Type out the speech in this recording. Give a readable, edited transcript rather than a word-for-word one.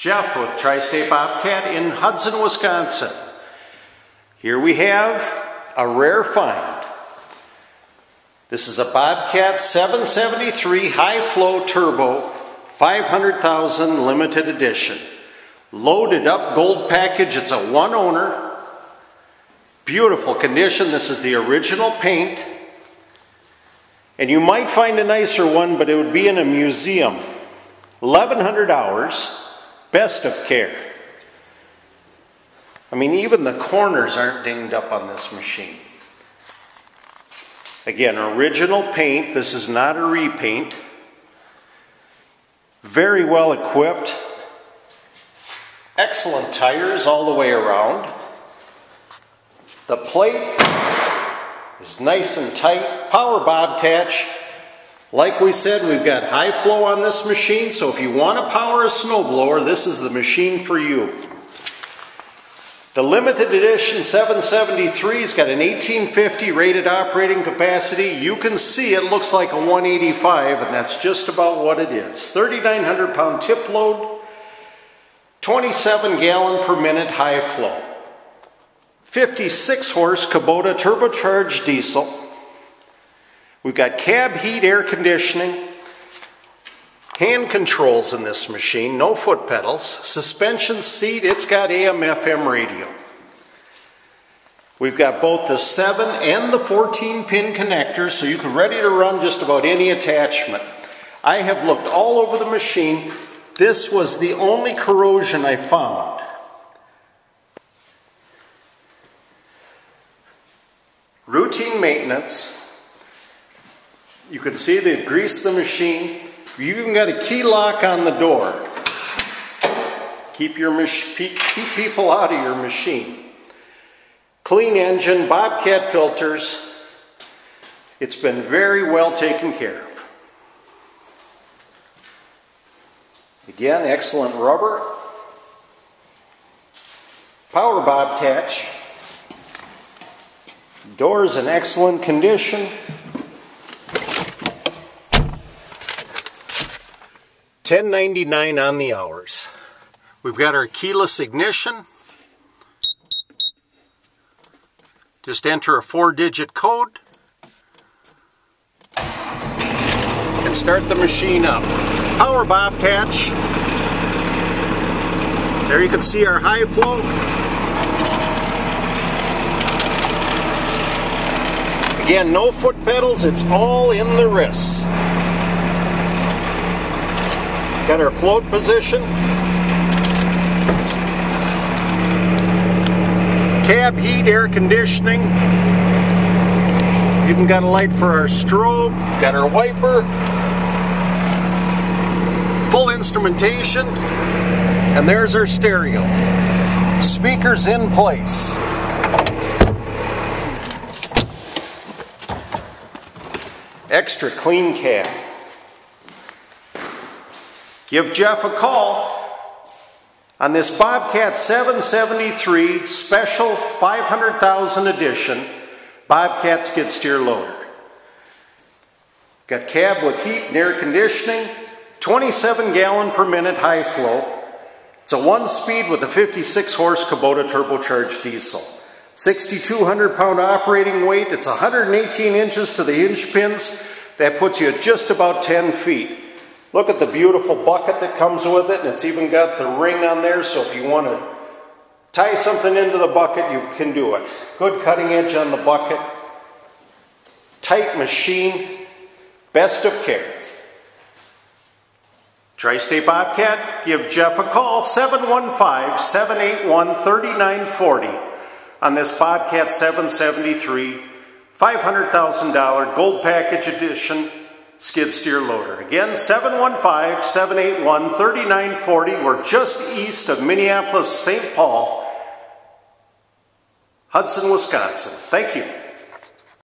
Jeff with Tri-State Bobcat in Hudson, Wisconsin. Here we have a rare find. This is a Bobcat 773 high flow turbo 500,000 limited edition. Loaded up gold package. It's a one owner. Beautiful condition. This is the original paint. And you might find a nicer one, but it would be in a museum. 1,100 hours. Best of care. I mean, even the corners aren't dinged up on this machine. Again, original paint. This is not a repaint. Very well equipped. Excellent tires all the way around. The plate is nice and tight. Power bob attach. Like we said, we've got high flow on this machine, so if you want to power a snowblower, this is the machine for you. The limited edition 773's got an 1850 rated operating capacity. You can see it looks like a 185, and that's just about what it is. 3,900 pound tip load, 27 gallon per minute high flow. 56 horse Kubota turbocharged diesel. We've got cab heat, air conditioning, hand controls in this machine, no foot pedals, suspension seat, it's got AM/FM radio. We've got both the 7 and the 14 pin connectors, so you can ready to run just about any attachment. I have looked all over the machine. This was the only corrosion I found. Routine maintenance. You can see they've greased the machine. You've even got a key lock on the door. Keep people out of your machine. Clean engine, Bobcat filters. It's been very well taken care of. Again, excellent rubber. Power bob attach. Doors in excellent condition. $10.99 on the hours. We've got our keyless ignition. Just enter a 4-digit code and start the machine up. Power bob attach. There you can see our high flow. Again, no foot pedals, it's all in the wrists. Got our float position. Cab heat, air conditioning. Even got a light for our strobe. Got our wiper. Full instrumentation. And there's our stereo. Speakers in place. Extra clean cab. Give Jeff a call on this Bobcat 773 special 500,000 edition Bobcat skid steer loader. Got cab with heat and air conditioning, 27 gallon per minute high flow. It's a 1-speed with a 56 horse Kubota turbocharged diesel. 6,200 pound operating weight. It's 118 inches to the hinge pins. That puts you at just about 10 feet. Look at the beautiful bucket that comes with it, and it's even got the ring on there, so if you want to tie something into the bucket, you can do it. Good cutting edge on the bucket. Tight machine. Best of care. Tri-State Bobcat, give Jeff a call, 715-781-3940 on this Bobcat 773 $500,000 gold package edition skid steer loader. Again, 715-781-3940. We're just east of Minneapolis, St. Paul, Hudson, Wisconsin. Thank you.